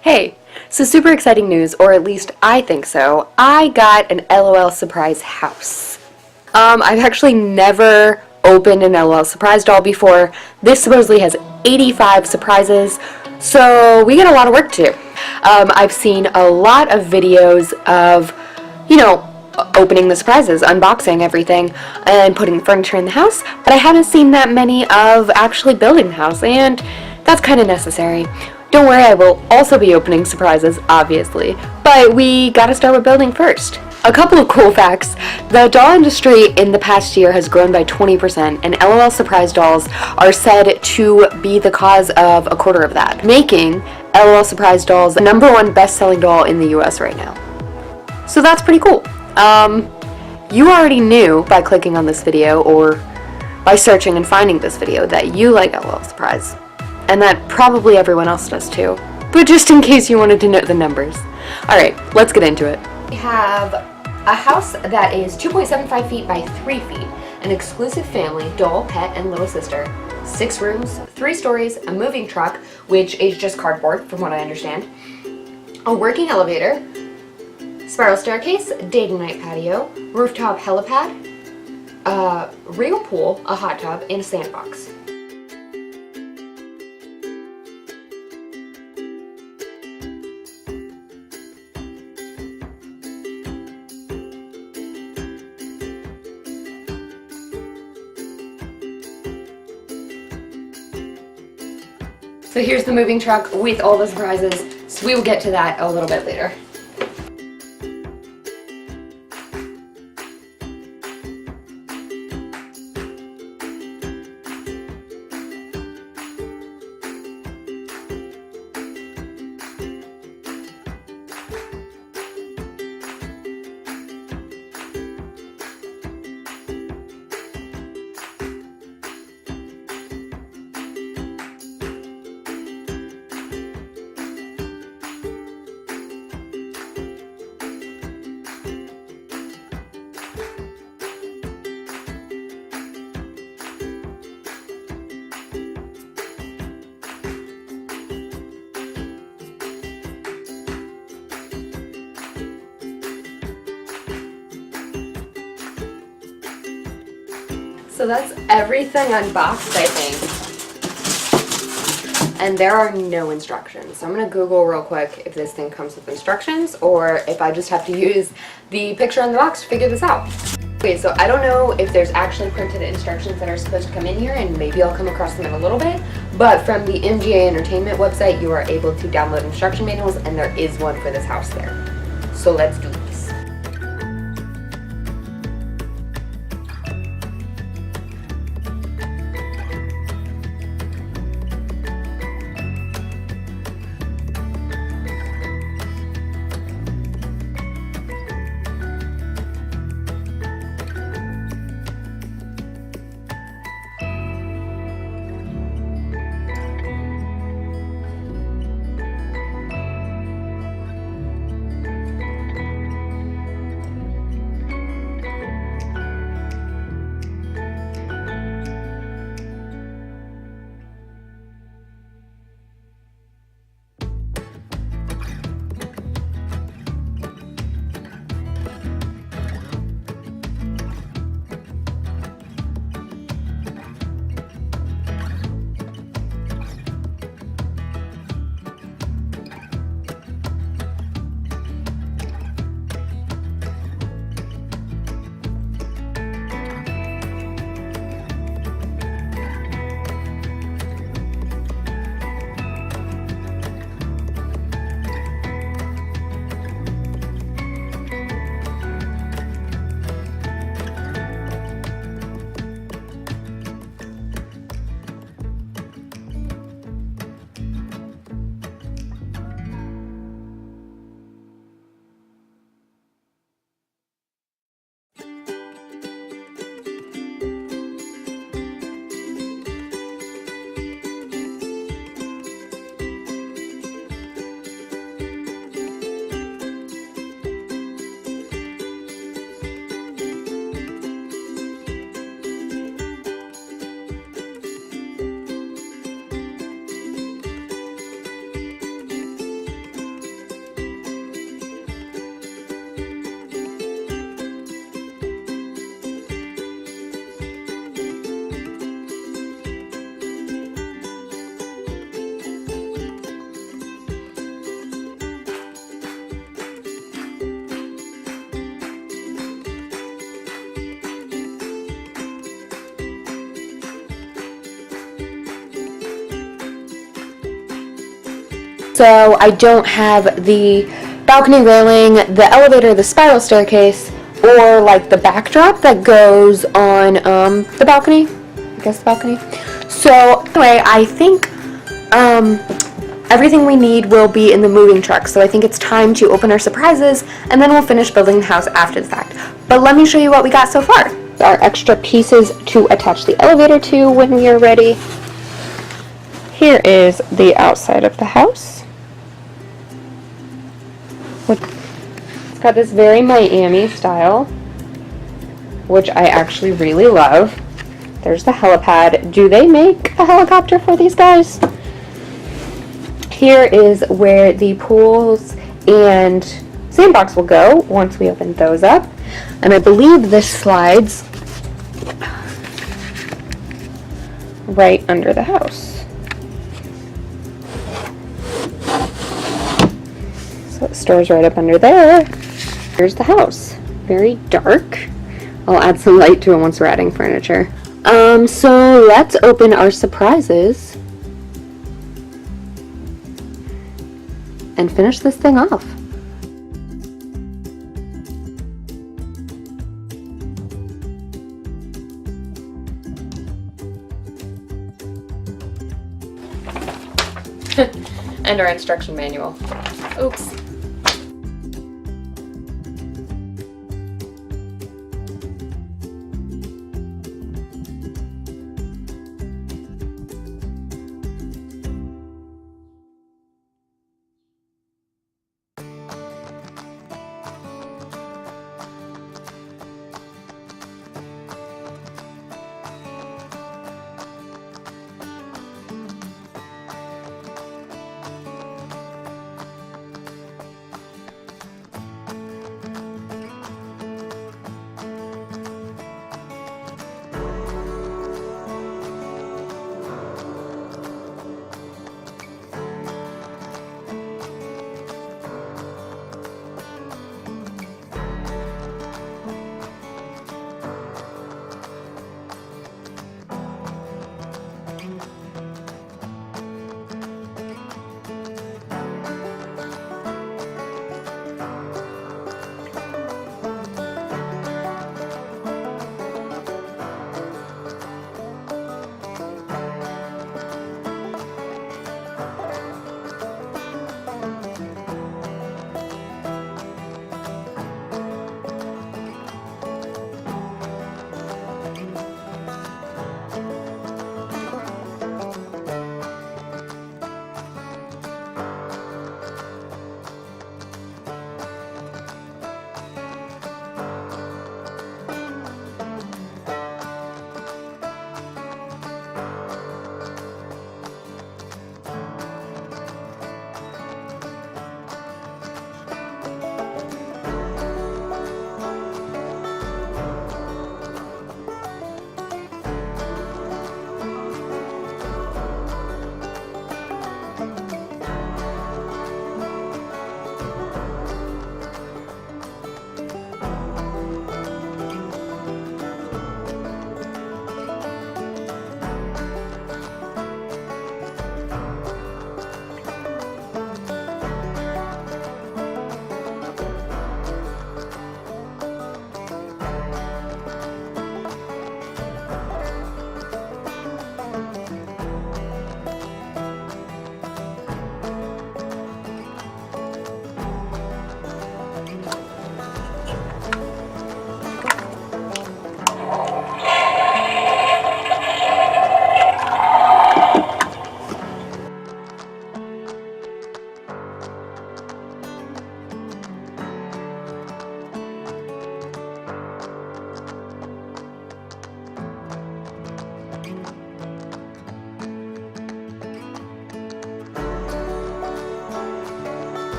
Hey, so super exciting news, or at least I think so. I got an LOL surprise house. I've actually never opened an LOL surprise doll before. This supposedly has 85 surprises, so we got a lot of work to do. I've seen a lot of videos of, opening the surprises, unboxing everything, and putting furniture in the house, but I haven't seen that many of actually building the house, and that's kind of necessary. Don't worry, I will also be opening surprises, obviously, but we gotta start with building first. A couple of cool facts. The doll industry in the past year has grown by 20%, and LOL surprise dolls are said to be the cause of a quarter of that, making LOL surprise dolls the #1 best-selling doll in the US right now. So that's pretty cool. You already knew by clicking on this video or by searching and finding this video that you like LOL surprise. And that probably everyone else does too. But just in case you wanted to know the numbers. Alright, let's get into it. We have a house that is 2.75 feet by 3 feet, an exclusive family, doll, pet, and little sister, 6 rooms, 3 stories, a moving truck, which is just cardboard from what I understand, a working elevator, spiral staircase, dating night patio, rooftop helipad, a real pool, a hot tub, and a sandbox. So here's the moving truck with all the surprises, so we will get to that a little bit later. So that's everything unboxed, I think. And there are no instructions. So I'm going to Google real quick if this thing comes with instructions or if I just have to use the picture on the box to figure this out. Okay, so I don't know if there's actually printed instructions that are supposed to come in here, and maybe I'll come across them in a little bit, but from the MGA Entertainment website you are able to download instruction manuals, and there is one for this house there. So let's do this. So I don't have the balcony railing, the elevator, the spiral staircase, or like the backdrop that goes on the balcony. I guess the balcony. So anyway, I think everything we need will be in the moving truck. So I think it's time to open our surprises, and then we'll finish building the house after the fact. But let me show you what we got so far. Our extra pieces to attach the elevator to when we are ready. Here is the outside of the house. It's got this very Miami style, which I actually really love. There's the helipad. Do they make a helicopter for these guys? Here is where the pools and sandbox will go once we open those up. And I believe this slides right under the house. So it stores right up under there. Here's the house. Very dark. I'll add some light to it once we're adding furniture. So let's open our surprises and finish this thing off. And our instruction manual. Oops.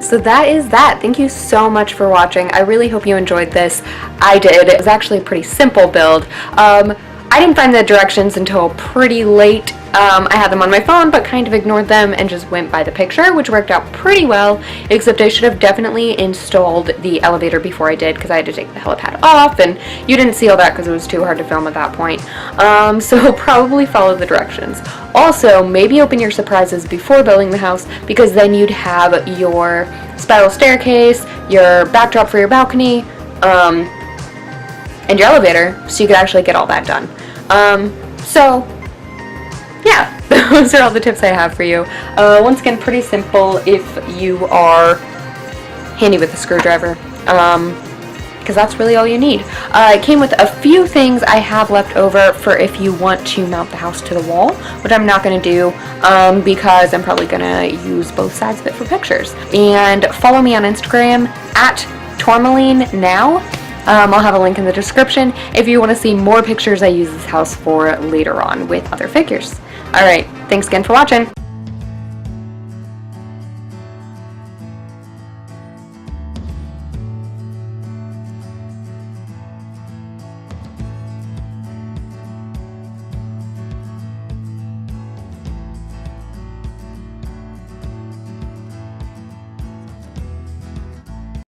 So that is that. Thank you so much for watching. I really hope you enjoyed this. I did. It was actually a pretty simple build. I didn't find the directions until pretty late. I had them on my phone, but kind of ignored them and just went by the picture, which worked out pretty well, except I should have definitely installed the elevator before I did, because I had to take the helipad off, and you didn't see all that because it was too hard to film at that point. So probably follow the directions. Also, maybe open your surprises before building the house, because then you'd have your spiral staircase, your backdrop for your balcony, and your elevator, so you could actually get all that done. So yeah, those are all the tips I have for you. Once again, pretty simple if you are handy with a screwdriver, because that's really all you need. It came with a few things I have left over for if you want to mount the house to the wall, which I'm not going to do because I'm probably going to use both sides of it for pictures. And follow me on Instagram at tourmalinenow. I'll have a link in the description if you want to see more pictures I use this house for later on with other figures. Alright, thanks again for watching.